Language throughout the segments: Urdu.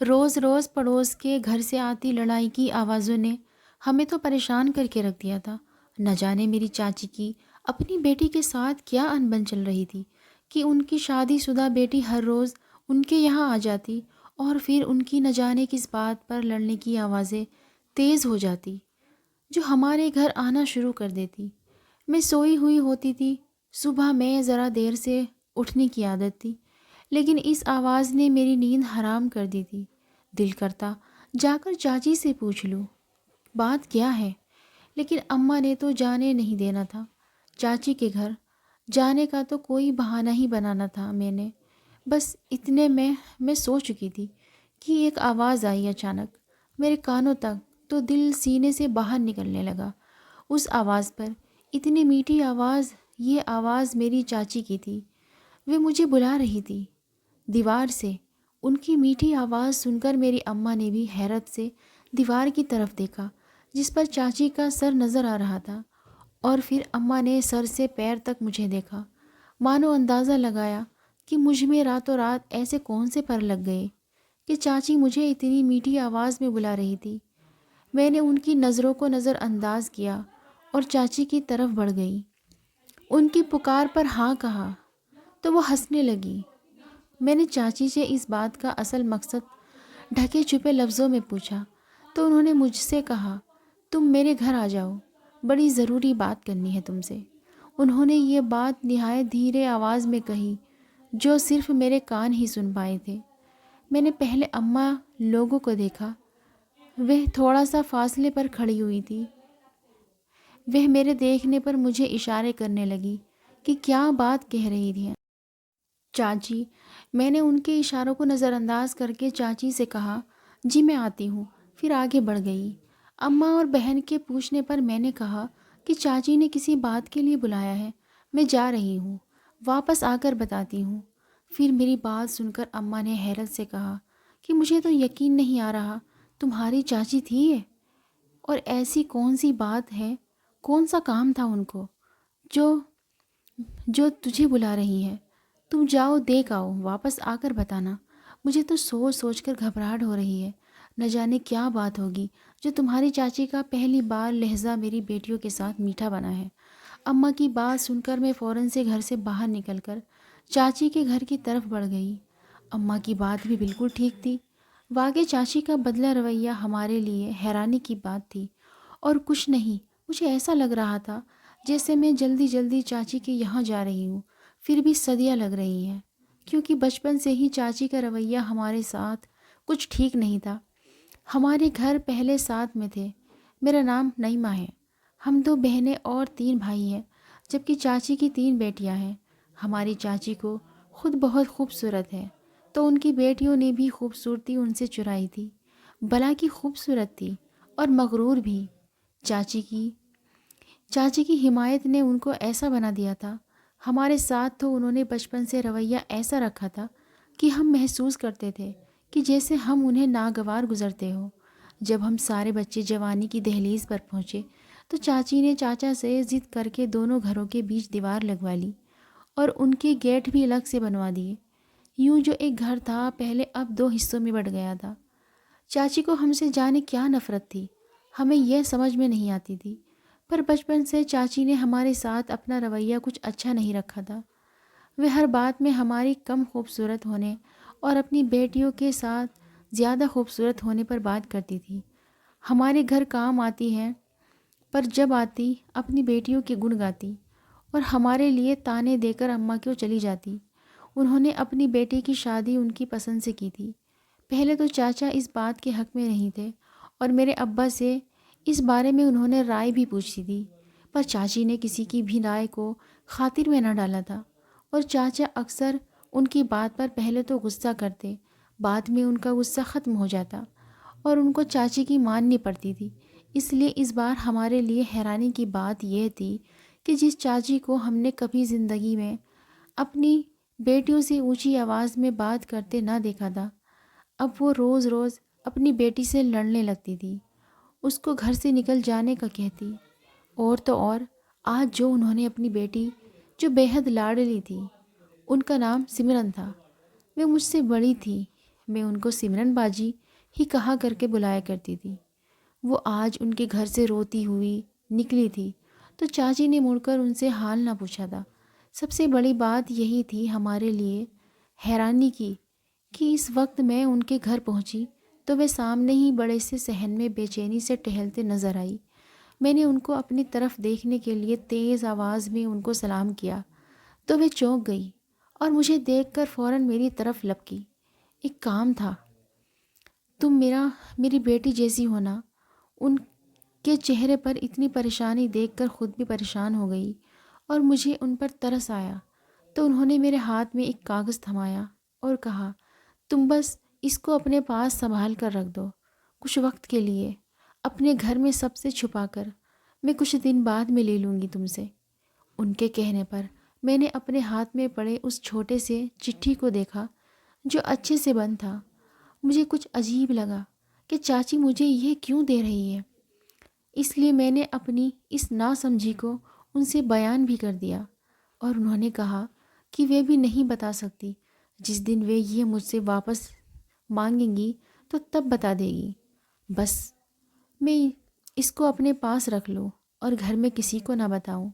روز روز پڑوس کے گھر سے آتی لڑائی کی آوازوں نے ہمیں تو پریشان کر کے رکھ دیا تھا۔ نہ جانے میری چاچی کی اپنی بیٹی کے ساتھ کیا انبن چل رہی تھی کہ ان کی شادی شدہ بیٹی ہر روز ان کے یہاں آ جاتی اور پھر ان کی نہ جانے کس بات پر لڑنے کی آوازیں تیز ہو جاتی جو ہمارے گھر آنا شروع کر دیتی۔ میں سوئی ہوئی ہوتی تھی، صبح میں ذرا دیر سے اٹھنے کی عادت تھی، لیکن اس آواز نے میری نیند حرام کر دی تھی۔ دل کرتا جا کر چاچی سے پوچھ لوں بات کیا ہے، لیکن اماں نے تو جانے نہیں دینا تھا۔ چاچی کے گھر جانے کا تو کوئی بہانہ ہی بنانا تھا میں نے۔ بس اتنے میں سو چکی تھی کہ ایک آواز آئی اچانک میرے کانوں تک، تو دل سینے سے باہر نکلنے لگا۔ اس آواز پر، اتنی میٹھی آواز، یہ آواز میری چاچی کی تھی۔ وہ مجھے بلا رہی تھی دیوار سے۔ ان کی میٹھی آواز سن کر میری اماں نے بھی حیرت سے دیوار کی طرف دیکھا جس پر چاچی کا سر نظر آ رہا تھا، اور پھر اماں نے سر سے پیر تک مجھے دیکھا، مانو اندازہ لگایا کہ مجھ میں راتوں رات ایسے کون سے پر لگ گئے کہ چاچی مجھے اتنی میٹھی آواز میں بلا رہی تھی۔ میں نے ان کی نظروں کو نظر انداز کیا اور چاچی کی طرف بڑھ گئی۔ ان کی پکار پر ہاں کہا تو وہ ہنسنے لگی۔ میں نے چاچی سے اس بات کا اصل مقصد ڈھکے چھپے لفظوں میں پوچھا تو انہوں نے مجھ سے کہا، تم میرے گھر آ جاؤ، بڑی ضروری بات کرنی ہے تم سے۔ انہوں نے یہ بات نہایت دھیرے آواز میں کہی جو صرف میرے کان ہی سن پائے تھے۔ میں نے پہلے اماں لوگوں کو دیکھا، وہ تھوڑا سا فاصلے پر کھڑی ہوئی تھی۔ وہ میرے دیکھنے پر مجھے اشارے کرنے لگی کہ کیا بات کہہ رہی تھی۔ چاچی، میں نے ان کے اشاروں کو نظر انداز کر کے چاچی سے کہا، جی میں آتی ہوں، پھر آگے بڑھ گئی۔ اماں اور بہن کے پوچھنے پر میں نے کہا کہ چاچی نے کسی بات کے لیے بلایا ہے، میں جا رہی ہوں، واپس آ کر بتاتی ہوں۔ پھر میری بات سن کر اماں نے حیرت سے کہا کہ مجھے تو یقین نہیں آ رہا تمہاری چاچی تھی یہ، اور ایسی کون سی بات ہے، کون سا کام تھا ان کو جو جو تجھے بلا رہی ہے؟ تم جاؤ، دیکھ آؤ، واپس آ کر بتانا۔ مجھے تو سوچ سوچ کر گھبراہٹ ہو رہی ہے، نہ جانے کیا بات ہوگی جو تمہاری چاچی کا پہلی بار لہجہ میری بیٹیوں کے ساتھ میٹھا بنا ہے۔ اماں کی بات سن کر میں فوراً سے گھر سے باہر نکل کر چاچی کے گھر کی طرف بڑھ گئی۔ اماں کی بات بھی بالکل ٹھیک تھی، واقعی چاچی کا بدلہ رویہ ہمارے لیے حیرانی کی بات تھی، اور کچھ نہیں، مجھے ایسا لگ رہا تھا جیسے میں جلدی جلدی چاچی کے یہاں جا رہی ہوں، پھر بھی صدیاں لگ رہی ہیں، کیونکہ بچپن سے ہی چاچی کا رویہ ہمارے ساتھ کچھ ٹھیک نہیں تھا۔ ہمارے گھر پہلے ساتھ میں تھے۔ میرا نام نعیمہ ہے، ہم 2 بہنیں اور 3 بھائی ہیں، جبکہ چاچی کی 3 بیٹیاں ہیں۔ ہماری چاچی کو خود بہت خوبصورت ہے، تو ان کی بیٹیوں نے بھی خوبصورتی ان سے چرائی تھی، بلا کی خوبصورت تھی اور مغرور بھی۔ چاچی کی حمایت نے ان کو ایسا بنا دیا تھا۔ ہمارے ساتھ تو انہوں نے بچپن سے رویہ ایسا رکھا تھا کہ ہم محسوس کرتے تھے کہ جیسے ہم انہیں ناگوار گزرتے ہو۔ جب ہم سارے بچے جوانی کی دہلیز پر پہنچے تو چاچی نے چاچا سے ضد کر کے دونوں گھروں کے بیچ دیوار لگوا لی اور ان کے گیٹ بھی الگ سے بنوا دیے۔ یوں جو ایک گھر تھا پہلے اب 2 حصوں میں بٹ گیا تھا۔ چاچی کو ہم سے جانے کیا نفرت تھی، ہمیں یہ سمجھ میں نہیں آتی تھی، پر بچپن سے چاچی نے ہمارے ساتھ اپنا رویہ کچھ اچھا نہیں رکھا تھا۔ وہ ہر بات میں ہماری کم خوبصورت ہونے اور اپنی بیٹیوں کے ساتھ زیادہ خوبصورت ہونے پر بات کرتی تھی۔ ہمارے گھر کام آتی ہے، پر جب آتی اپنی بیٹیوں کے گن گاتی اور ہمارے لیے تانے دے کر اماں کیوں چلی جاتی۔ انہوں نے اپنی بیٹی کی شادی ان کی پسند سے کی تھی۔ پہلے تو چاچا اس بات کے حق میں نہیں تھے اور میرے ابا سے اس بارے میں انہوں نے رائے بھی پوچھی تھی، پر چاچی نے کسی کی بھی رائے کو خاطر میں نہ ڈالا تھا، اور چاچا اکثر ان کی بات پر پہلے تو غصہ کرتے، بعد میں ان کا غصہ ختم ہو جاتا اور ان کو چاچی کی ماننی پڑتی تھی۔ اس لیے اس بار ہمارے لیے حیرانی کی بات یہ تھی کہ جس چاچی کو ہم نے کبھی زندگی میں اپنی بیٹیوں سے اونچی آواز میں بات کرتے نہ دیکھا تھا، اب وہ روز روز اپنی بیٹی سے لڑنے لگتی تھی، اس کو گھر سے نکل جانے کا کہتی۔ اور تو اور آج جو انہوں نے اپنی بیٹی، جو بے حد لاڈلی تھی، ان کا نام سمرن تھا، وہ مجھ سے بڑی تھی، میں ان کو سمرن باجی ہی کہا کر کے بلایا کرتی تھی۔ وہ آج ان کے گھر سے روتی ہوئی نکلی تھی تو چاچی نے مڑ کر ان سے حال نہ پوچھا تھا۔ سب سے بڑی بات یہی تھی ہمارے لیے حیرانی کی کہ اس وقت میں ان کے گھر پہنچی تو وہ سامنے ہی بڑے سے صحن میں بے چینی سے ٹہلتے نظر آئی۔ میں نے ان کو اپنی طرف دیکھنے کے لیے تیز آواز میں ان کو سلام کیا تو وہ چونک گئی اور مجھے دیکھ کر فوراً میری طرف لپکی۔ ایک کام تھا، تم میری بیٹی جیسی ہونا۔ ان کے چہرے پر اتنی پریشانی دیکھ کر خود بھی پریشان ہو گئی اور مجھے ان پر ترس آیا تو انہوں نے میرے ہاتھ میں ایک کاغذ تھمایا اور کہا، تم بس اس کو اپنے پاس سنبھال کر رکھ دو کچھ وقت کے لیے، اپنے گھر میں سب سے چھپا کر، میں کچھ دن بعد میں لے لوں گی تم سے۔ ان کے کہنے پر میں نے اپنے ہاتھ میں پڑے اس چھوٹے سے چٹھی کو دیکھا جو اچھے سے بند تھا۔ مجھے کچھ عجیب لگا کہ چاچی مجھے یہ کیوں دے رہی ہے، اس لیے میں نے اپنی اس ناسمجھی کو ان سے بیان بھی کر دیا اور انہوں نے کہا کہ وہ بھی نہیں بتا سکتی، جس دن وہ یہ مجھ سے واپس مانگیں گی تو تب بتا دے گی۔ بس میں اس کو اپنے پاس رکھ لوں اور گھر میں کسی کو نہ بتاؤں،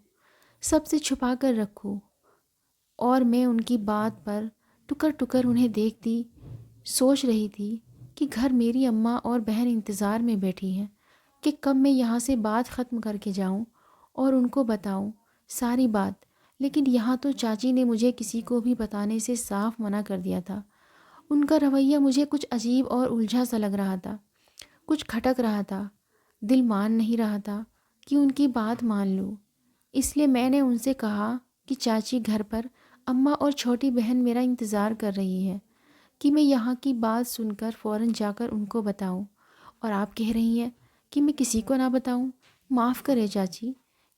سب سے چھپا کر رکھوں۔ اور میں ان کی بات پر ٹکر ٹکر انہیں دیکھتی سوچ رہی تھی کہ گھر میری اماں اور بہن انتظار میں بیٹھی ہیں کہ کب میں یہاں سے بات ختم کر کے جاؤں اور ان کو بتاؤں ساری بات۔ لیکن یہاں تو چاچی نے مجھے کسی کو بھی بتانے سے صاف منع کر دیا تھا۔ ان کا رویہ مجھے کچھ عجیب اور الجھا سا لگ رہا تھا، کچھ کھٹک رہا تھا، دل مان نہیں رہا تھا کہ ان کی بات مان لوں۔ اس لیے میں نے ان سے کہا کہ چاچی گھر پر اماں اور چھوٹی بہن میرا انتظار کر رہی ہے کہ میں یہاں کی بات سن کر فوراً جا کر ان کو بتاؤں، اور آپ کہہ رہی ہیں کہ میں کسی کو نہ بتاؤں۔ معاف کرے چاچی،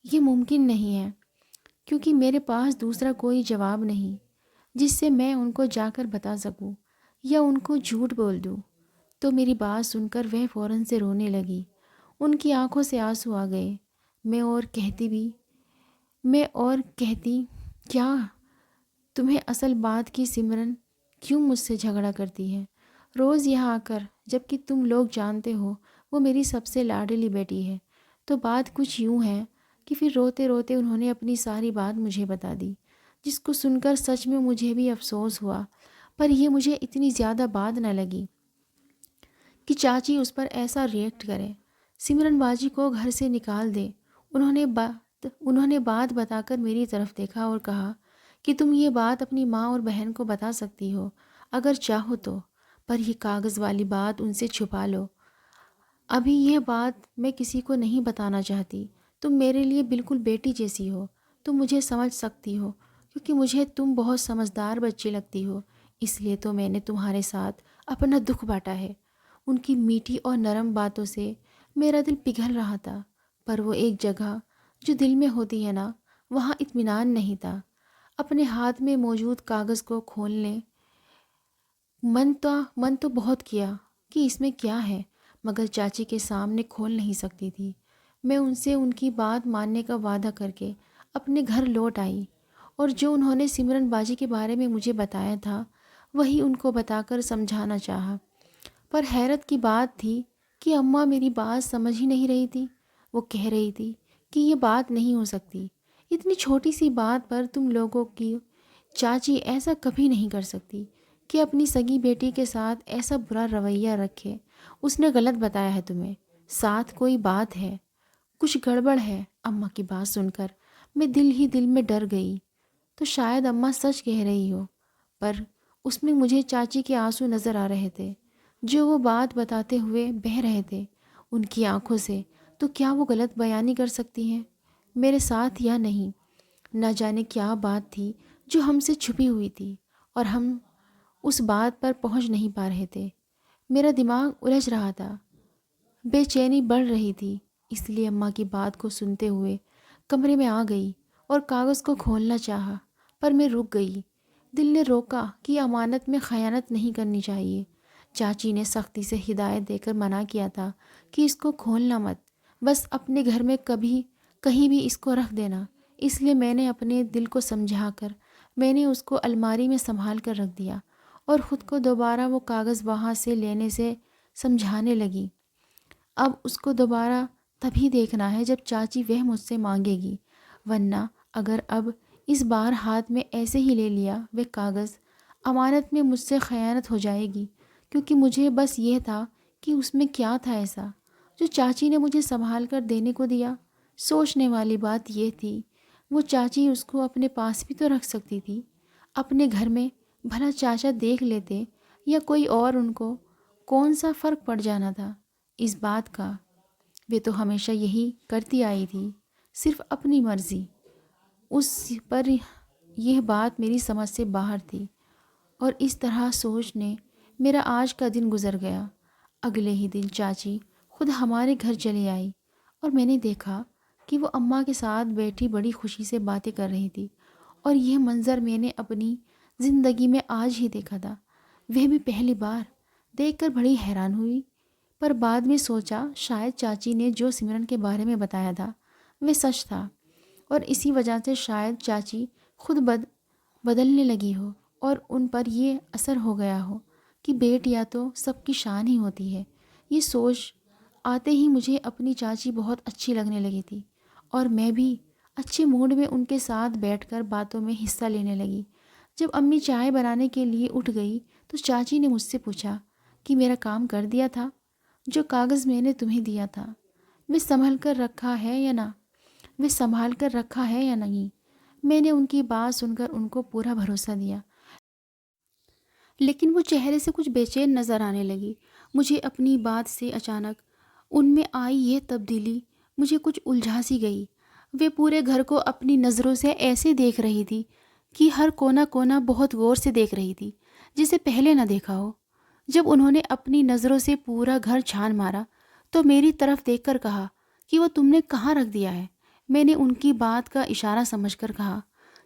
یہ ممکن نہیں ہے، کیونکہ میرے پاس دوسرا کوئی جواب نہیں جس سے میں ان کو جا کر بتا سکوں یا ان کو جھوٹ بول دوں۔ تو میری بات سن کر وہ فوراً سے رونے لگی، ان کی آنکھوں سے آنسو آ گئے۔ میں اور کہتی کیا تمہیں اصل بات کی سمرن کیوں مجھ سے جھگڑا کرتی ہے روز یہاں آ کر، جبکہ تم لوگ جانتے ہو وہ میری سب سے لاڈلی بیٹی ہے۔ تو بات کچھ یوں ہے کہ پھر روتے روتے انہوں نے اپنی ساری بات مجھے بتا دی، جس کو سن کر سچ میں مجھے بھی افسوس ہوا، پر یہ مجھے اتنی زیادہ بات نہ لگی کہ چاچی اس پر ایسا ریئیکٹ کرے، سمرن باجی کو گھر سے نکال دے۔ انہوں نے بات بتا کر میری طرف دیکھا اور کہا کہ تم یہ بات اپنی ماں اور بہن کو بتا سکتی ہو اگر چاہو تو، پر یہ کاغذ والی بات ان سے چھپا لو۔ ابھی یہ بات میں کسی کو نہیں بتانا چاہتی۔ تم میرے لیے بالکل بیٹی جیسی ہو، تم مجھے سمجھ سکتی ہو کیونکہ مجھے تم بہت سمجھدار بچی لگتی ہو، اس لیے تو میں نے تمہارے ساتھ اپنا دکھ بانٹا ہے۔ ان کی میٹھی اور نرم باتوں سے میرا دل پگھل رہا تھا، پر وہ ایک جگہ جو دل میں ہوتی ہے نا، وہاں اطمینان نہیں تھا۔ اپنے ہاتھ میں موجود کاغذ کو کھولنے من تو بہت کیا کہ اس میں کیا ہے، مگر چاچی کے سامنے کھول نہیں سکتی تھی۔ میں ان سے ان کی بات ماننے کا وعدہ کر کے اپنے گھر لوٹ آئی اور جو انہوں نے سمرن باجی کے بارے میں مجھے بتایا تھا وہی ان کو بتا کر سمجھانا چاہا۔ پر حیرت کی بات تھی کہ اماں میری بات سمجھ ہی نہیں رہی تھی۔ وہ کہہ رہی تھی کہ یہ بات نہیں ہو سکتی، اتنی چھوٹی سی بات پر تم لوگوں کی چاچی ایسا کبھی نہیں کر سکتی کہ اپنی سگی بیٹی کے ساتھ ایسا برا رویہ رکھے۔ اس نے غلط بتایا ہے تمہیں، ساتھ کوئی بات ہے، کچھ گڑبڑ ہے۔ اماں کی بات سن کر میں دل ہی دل میں ڈر گئی، تو شاید اماں سچ کہہ رہی ہو، پر اس میں مجھے چاچی کے آنسو نظر آ رہے تھے جو وہ بات بتاتے ہوئے بہہ رہے تھے ان کی آنکھوں سے۔ تو کیا وہ غلط بیانی کر سکتی ہیں میرے ساتھ یا نہیں؟ نہ جانے کیا بات تھی جو ہم سے چھپی ہوئی تھی اور ہم اس بات پر پہنچ نہیں پا رہے تھے۔ میرا دماغ الجھ رہا تھا، بے چینی بڑھ رہی تھی، اس لیے اماں کی بات کو سنتے ہوئے کمرے میں آ گئی اور کاغذ کو کھولنا چاہا، پر میں رک گئی۔ دل نے روکا کہ امانت میں خیانت نہیں کرنی چاہیے۔ چاچی نے سختی سے ہدایت دے کر منع کیا تھا کہ اس کو کھولنا مت، بس اپنے گھر میں کہیں بھی اس کو رکھ دینا۔ اس لیے میں نے اپنے دل کو سمجھا کر میں نے اس کو الماری میں سنبھال کر رکھ دیا اور خود کو دوبارہ وہ کاغذ وہاں سے لینے سے سمجھانے لگی۔ اب اس کو دوبارہ تبھی دیکھنا ہے جب چاچی وہ مجھ سے مانگے گی، ورنہ اگر اب اس بار ہاتھ میں ایسے ہی لے لیا وہ کاغذ، امانت میں مجھ سے خیانت ہو جائے گی، کیونکہ مجھے بس یہ تھا کہ اس میں کیا تھا ایسا جو چاچی نے مجھے سنبھال کر دینے کو دیا۔ سوچنے والی بات یہ تھی، وہ چاچی اس کو اپنے پاس بھی تو رکھ سکتی تھی، اپنے گھر میں، بھلا چاچا دیکھ لیتے یا کوئی اور، ان کو کون سا فرق پڑ جانا تھا اس بات کا۔ وہ تو ہمیشہ یہی کرتی آئی تھی، صرف اپنی مرضی۔ اس پر یہ بات میری سمجھ سے باہر تھی، اور اس طرح سوچنے میرا آج کا دن گزر گیا۔ اگلے ہی دن چاچی خود ہمارے گھر چلی آئی، اور میں نے دیکھا کہ وہ اماں کے ساتھ بیٹھی بڑی خوشی سے باتیں کر رہی تھی، اور یہ منظر میں نے اپنی زندگی میں آج ہی دیکھا تھا، وہ بھی پہلی بار۔ دیکھ کر بڑی حیران ہوئی، پر بعد میں سوچا شاید چاچی نے جو سمرن کے بارے میں بتایا تھا وہ سچ تھا، اور اسی وجہ سے شاید چاچی خود بدلنے لگی ہو، اور ان پر یہ اثر ہو گیا ہو کہ بیٹیاں تو سب کی شان ہی ہوتی ہے۔ یہ سوچ آتے ہی مجھے اپنی چاچی بہت اچھی لگنے لگی تھی، اور میں بھی اچھے موڈ میں ان کے ساتھ بیٹھ کر باتوں میں حصہ لینے لگی۔ جب امی چائے بنانے کے لیے اٹھ گئی تو چاچی نے مجھ سے پوچھا کہ میرا کام کر دیا تھا؟ جو کاغذ میں نے تمہیں دیا تھا وہ سنبھال کر رکھا ہے یا نہیں؟ میں نے ان کی بات سن کر ان کو پورا بھروسہ دیا، لیکن وہ چہرے سے کچھ بے چین نظر آنے لگی۔ مجھے اپنی بات سے اچانک ان میں آئی یہ تبدیلی مجھے کچھ الجھا سی گئی۔ وہ پورے گھر کو اپنی نظروں سے ایسے دیکھ رہی تھی کہ ہر کونا کونا بہت غور سے دیکھ رہی تھی، جسے پہلے نہ دیکھا ہو۔ جب انہوں نے اپنی نظروں سے پورا گھر چھان مارا تو میری طرف دیکھ کر کہا کہ وہ تم نے کہاں رکھ دیا ہے؟ میں نے ان کی بات کا اشارہ سمجھ کر کہا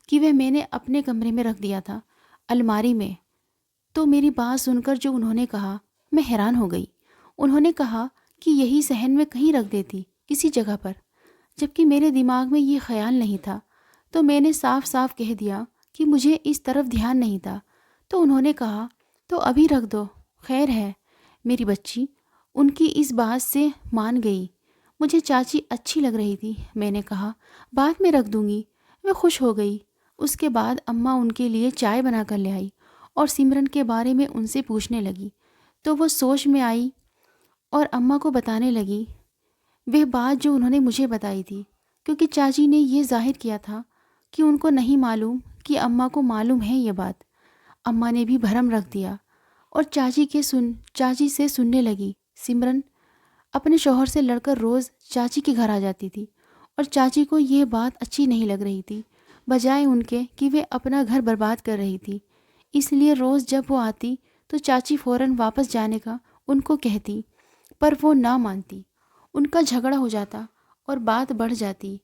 کہ وہ میں نے اپنے کمرے میں رکھ دیا تھا، الماری میں۔ تو میری بات سن کر جو انہوں نے کہا، میں حیران ہو گئی۔ انہوں نے کہا کہ یہی صحن میں کہیں رکھ دیتی، کسی جگہ پر، جبکہ میرے دماغ میں یہ خیال نہیں تھا۔ تو میں نے صاف صاف کہہ دیا کہ مجھے اس طرف دھیان نہیں تھا۔ تو انہوں نے کہا تو ابھی رکھ دو، خیر ہے میری بچی۔ ان کی اس بات سے مان گئی۔ مجھے چاچی اچھی لگ رہی تھی۔ میں نے کہا بعد میں رکھ دوں گی۔ وہ خوش ہو گئی۔ اس کے بعد اماں ان کے لیے چائے بنا کر لے آئی اور سمرن کے بارے میں ان سے پوچھنے لگی، تو وہ سوچ میں آئی اور اماں کو بتانے لگی وہ بات جو انہوں نے مجھے بتائی تھی، کیونکہ چاچی نے یہ ظاہر کیا تھا کہ ان کو نہیں معلوم کہ اماں کو معلوم ہے یہ بات۔ اماں نے بھی بھرم رکھ دیا اور چاچی سے سننے لگی۔ سمرن اپنے شوہر سے لڑ کر روز چاچی کے گھر آ جاتی تھی، اور چاچی کو یہ بات اچھی نہیں لگ رہی تھی، بجائے ان کے کہ وہ اپنا گھر برباد کر رہی تھی۔ اس لیے روز جب وہ آتی تو چاچی فوراً واپس جانے کا ان کو کہتی، پر وہ نہ مانتی۔ ان کا جھگڑا ہو جاتا اور بات بڑھ جاتی۔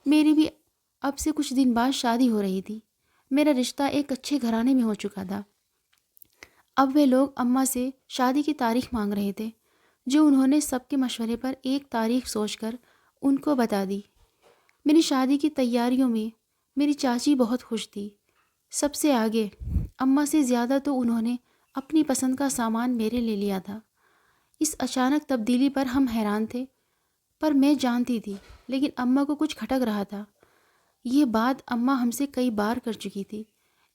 میری بھی اب سے کچھ دن بعد شادی ہو رہی تھی۔ میرا رشتہ ایک اچھے گھرانے میں ہو چکا تھا۔ اب وہ لوگ اماں سے شادی کی تاریخ مانگ رہے تھے، جو انہوں نے سب کے مشورے پر ایک تاریخ سوچ کر ان کو بتا دی۔ میری شادی کی تیاریوں میں میری چاچی بہت خوش تھی، سب سے آگے۔ اماں سے زیادہ تو انہوں نے اپنی پسند کا سامان میرے لے لیا تھا۔ اس اچانک تبدیلی پر ہم حیران تھے، پر میں جانتی تھی، لیکن اماں کو کچھ کھٹک رہا تھا۔ یہ بات اماں ہم سے کئی بار کر چکی تھی،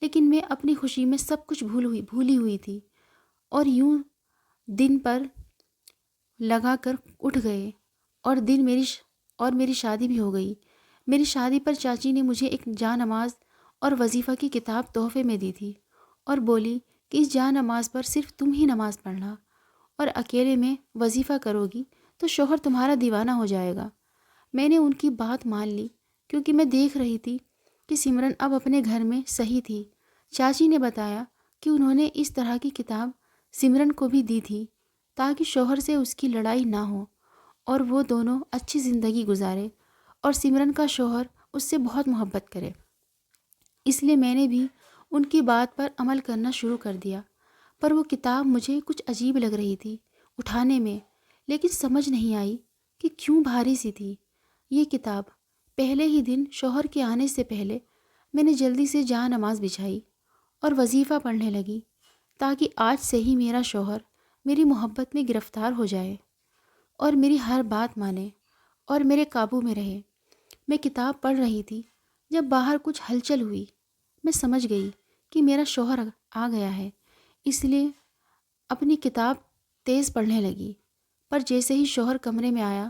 لیکن میں اپنی خوشی میں سب کچھ بھولی ہوئی تھی، اور یوں دن پر لگا کر اٹھ گئے، اور میری شادی بھی ہو گئی۔ میری شادی پر چاچی نے مجھے ایک جا نماز اور وظیفہ کی کتاب تحفے میں دی تھی، اور بولی کہ اس جا نماز پر صرف تم ہی نماز پڑھنا، اور اکیلے میں وظیفہ کرو گی تو شوہر تمہارا دیوانہ ہو جائے گا۔ میں نے ان کی بات مان لی، کیونکہ میں دیکھ رہی تھی کہ سمرن اب اپنے گھر میں صحیح تھی۔ چاچی نے بتایا کہ انہوں نے اس طرح کی کتاب سمرن کو بھی دی تھی تاکہ شوہر سے اس کی لڑائی نہ ہو اور وہ دونوں اچھی زندگی گزارے، اور سمرن کا شوہر اس سے بہت محبت کرے۔ اس لیے میں نے بھی ان کی بات پر عمل کرنا شروع کر دیا۔ پر وہ کتاب مجھے کچھ عجیب لگ رہی تھی اٹھانے میں، لیکن سمجھ نہیں آئی کہ کیوں بھاری سی تھی یہ کتاب۔ پہلے ہی دن شوہر کے آنے سے پہلے میں نے جلدی سے جا نماز بچھائی اور وظیفہ پڑھنے لگی۔ تاکہ آج سے ہی میرا شوہر میری محبت میں گرفتار ہو جائے اور میری ہر بات مانے اور میرے قابو میں رہے۔ میں کتاب پڑھ رہی تھی جب باہر کچھ ہلچل ہوئی۔ میں سمجھ گئی کہ میرا شوہر آ گیا ہے، اس لیے اپنی کتاب تیز پڑھنے لگی۔ پر جیسے ہی شوہر کمرے میں آیا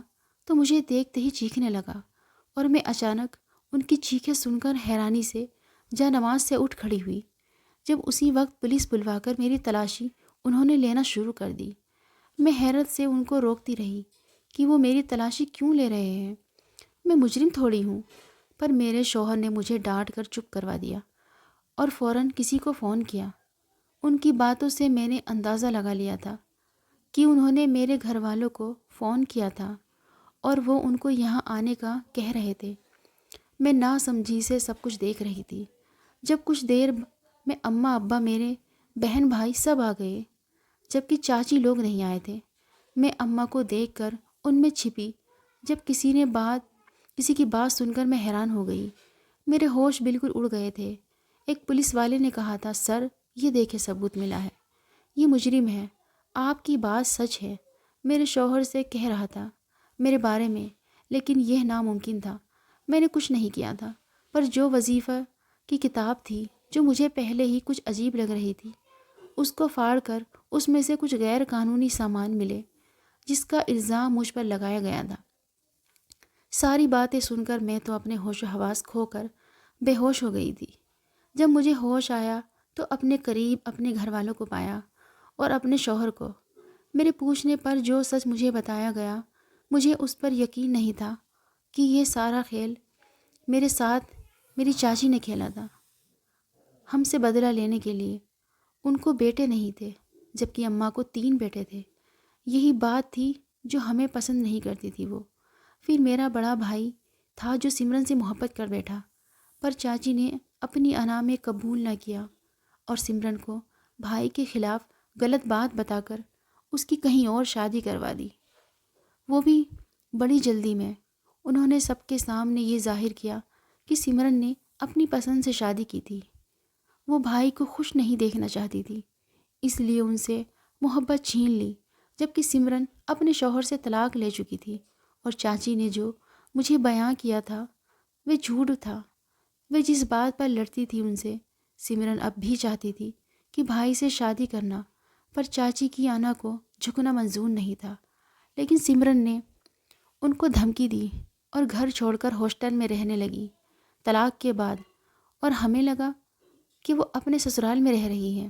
تو مجھے دیکھتے ہی چیخنے لگا، اور میں اچانک ان کی چیخیں سن کر حیرانی سے جا نماز سے اٹھ کھڑی ہوئی۔ جب اسی وقت پولیس بلوا کر میری تلاشی انہوں نے لینا شروع کر دی۔ میں حیرت سے ان کو روکتی رہی کہ وہ میری تلاشی کیوں لے رہے ہیں، میں مجرم تھوڑی ہوں۔ پر میرے شوہر نے مجھے ڈانٹ کر چپ کروا دیا اور فوراً کسی کو فون کیا۔ ان کی باتوں سے میں نے اندازہ لگا لیا تھا کہ انہوں نے میرے گھر والوں کو فون کیا تھا اور وہ ان کو یہاں آنے کا کہہ رہے تھے۔ میں ناسمجھی سے سب کچھ دیکھ رہی تھی۔ جب کچھ دیر میں اماں ابا میرے بہن بھائی سب آ گئے، جبکہ چاچی لوگ نہیں آئے تھے۔ میں اماں کو دیکھ کر ان میں چھپی۔ جب کسی کی بات سن کر میں حیران ہو گئی۔ میرے ہوش بالکل اڑ گئے تھے۔ ایک پولیس والے نے کہا تھا، سر یہ دیکھے ثبوت ملا ہے، یہ مجرم ہے، آپ کی بات سچ ہے۔ میرے شوہر سے کہہ رہا تھا میرے بارے میں، لیکن یہ ناممکن تھا۔ میں نے کچھ نہیں کیا تھا، پر جو وظیفہ کی کتاب تھی جو مجھے پہلے ہی کچھ عجیب لگ رہی تھی، اس کو پھاڑ کر اس میں سے کچھ غیر قانونی سامان ملے جس کا الزام مجھ پر لگایا گیا تھا۔ ساری باتیں سن کر میں تو اپنے ہوش و حواس کھو کر بے ہوش ہو گئی تھی۔ جب مجھے ہوش آیا تو اپنے قریب اپنے گھر والوں کو پایا اور اپنے شوہر کو۔ میرے پوچھنے پر جو سچ مجھے بتایا گیا، مجھے اس پر یقین نہیں تھا کہ یہ سارا کھیل میرے ساتھ میری چاچی نے کھیلا تھا، ہم سے بدلہ لینے کے لیے۔ ان کو بیٹے نہیں تھے، جبکہ اماں کو 3 بیٹے تھے۔ یہی بات تھی جو ہمیں پسند نہیں کرتی تھی وہ۔ پھر میرا بڑا بھائی تھا جو سمرن سے محبت کر بیٹھا، پر چاچی نے اپنی انا میں قبول نہ کیا اور سمرن کو بھائی کے خلاف غلط بات بتا کر اس کی کہیں اور شادی کروا دی، وہ بھی بڑی جلدی میں۔ انہوں نے سب کے سامنے یہ ظاہر کیا کہ سمرن نے اپنی پسند سے شادی کی تھی۔ وہ بھائی کو خوش نہیں دیکھنا چاہتی تھی، اس لیے ان سے محبت چھین لی، جبکہ سمرن اپنے شوہر سے طلاق لے چکی تھی، اور چاچی نے جو مجھے بیان کیا تھا وہ جھوٹ تھا۔ وہ جس بات پر لڑتی تھی ان سے، سمرن اب بھی چاہتی تھی کہ بھائی سے شادی کرنا، پر چاچی کی آنا کو جھکنا منظور نہیں تھا۔ لیکن سمرن نے ان کو دھمکی دی اور گھر چھوڑ کر ہاسٹل میں رہنے لگی طلاق کے بعد، اور ہمیں لگا کہ وہ اپنے سسرال میں رہ رہی ہے۔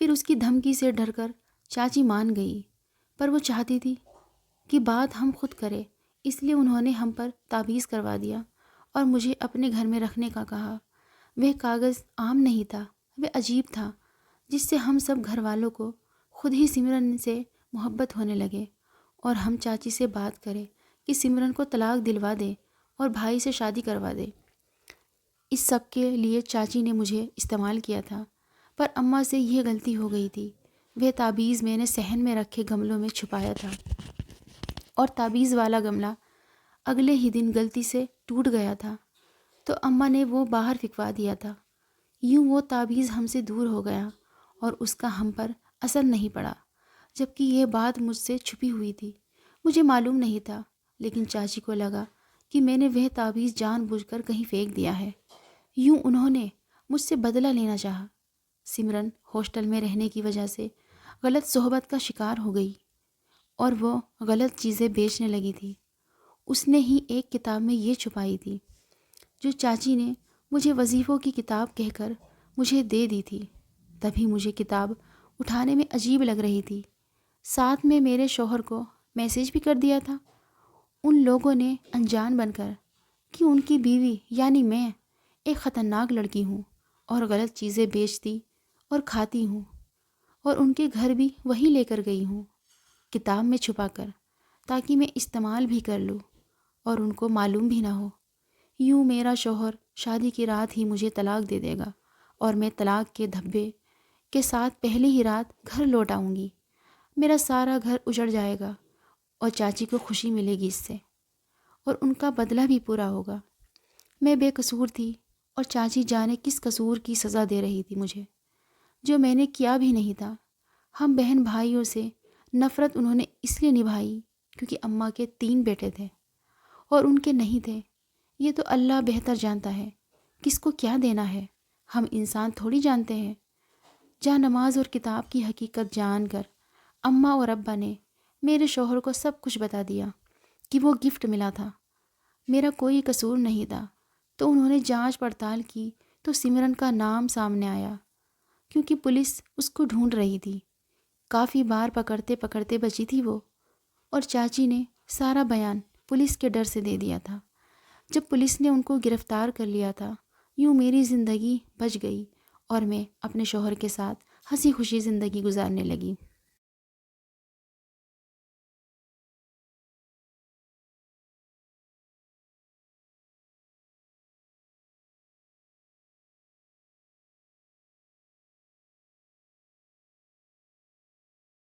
پھر اس کی دھمکی سے ڈر کر چاچی مان گئی، پر وہ چاہتی تھی کہ بات ہم خود کریں، اس لیے انہوں نے ہم پر تعویذ کروا دیا اور مجھے اپنے گھر میں رکھنے کا کہا۔ وہ کاغذ عام نہیں تھا، وہ عجیب تھا، جس سے ہم سب گھر والوں کو خود ہی سمرن سے محبت ہونے لگے، اور ہم چاچی سے بات کریں کہ سمرن کو طلاق دلوا دے اور بھائی سے شادی کروا دے۔ اس سب کے لیے چاچی نے مجھے استعمال کیا تھا، پر اماں سے یہ غلطی ہو گئی تھی۔ وہ تعویذ میں نے صحن میں رکھے گملوں میں چھپایا تھا، اور تعویذ والا گملہ اگلے ہی دن غلطی سے ٹوٹ گیا تھا، تو اماں نے وہ باہر پھینکوا دیا تھا۔ یوں وہ تعویذ ہم سے دور ہو گیا اور اس کا ہم پر اثر نہیں پڑا، جبکہ یہ بات مجھ سے چھپی ہوئی تھی۔ مجھے معلوم نہیں تھا، لیکن چاچی کو لگا کہ میں نے وہ تعویذ جان بوجھ کر کہیں پھینک دیا ہے۔ یوں انہوں نے مجھ سے بدلہ لینا چاہا۔ سمرن ہاسٹل میں رہنے کی وجہ سے غلط صحبت کا شکار ہو گئی اور وہ غلط چیزیں بیچنے لگی تھی۔ اس نے ہی ایک کتاب میں یہ چھپائی تھی جو چاچی نے مجھے وظیفوں کی کتاب کہہ کر مجھے دے دی تھی۔ تبھی مجھے کتاب اٹھانے میں عجیب لگ رہی تھی۔ ساتھ میں میرے شوہر کو میسیج بھی کر دیا تھا ان لوگوں نے، انجان بن کر، کہ ان کی بیوی یعنی میں ایک خطرناک لڑکی ہوں اور غلط چیزیں بیچتی اور کھاتی ہوں، اور ان کے گھر بھی وہی لے کر گئی ہوں کتاب میں چھپا کر، تاکہ میں استعمال بھی کر لوں اور ان کو معلوم بھی نہ ہو۔ یوں میرا شوہر شادی کی رات ہی مجھے طلاق دے دے گا اور میں طلاق کے دھبے کے ساتھ پہلی ہی رات گھر لوٹ آؤں گی۔ میرا سارا گھر اجڑ جائے گا اور چاچی کو خوشی ملے گی اس سے، اور ان کا بدلہ بھی پورا ہوگا۔ میں بے قصور تھی اور چاچی جانے کس قصور کی سزا دے رہی تھی مجھے۔ جو میں نے کیا بھی نہیں تھا۔ ہم بہن بھائیوں سے نفرت انہوں نے اس لیے نبھائی کیونکہ اماں کے 3 بیٹے تھے اور ان کے نہیں تھے۔ یہ تو اللہ بہتر جانتا ہے کس کو کیا دینا ہے، ہم انسان تھوڑی جانتے ہیں۔ جہاں نماز اور کتاب کی حقیقت جان کر اماں اور ابا نے میرے شوہر کو سب کچھ بتا دیا کہ وہ گفٹ ملا تھا، میرا کوئی قصور نہیں تھا، تو انہوں نے جانچ پڑتال کی تو سمرن کا نام سامنے آیا کیونکہ پولیس اس کو ڈھونڈ رہی تھی۔ کافی بار پکڑتے پکڑتے بچی تھی وہ، اور چاچی نے سارا بیان پولیس کے ڈر سے دے دیا تھا۔ جب پولیس نے ان کو گرفتار کر لیا تھا، یوں میری زندگی بچ گئی اور میں اپنے شوہر کے ساتھ ہنسی خوشی زندگی گزارنے لگی۔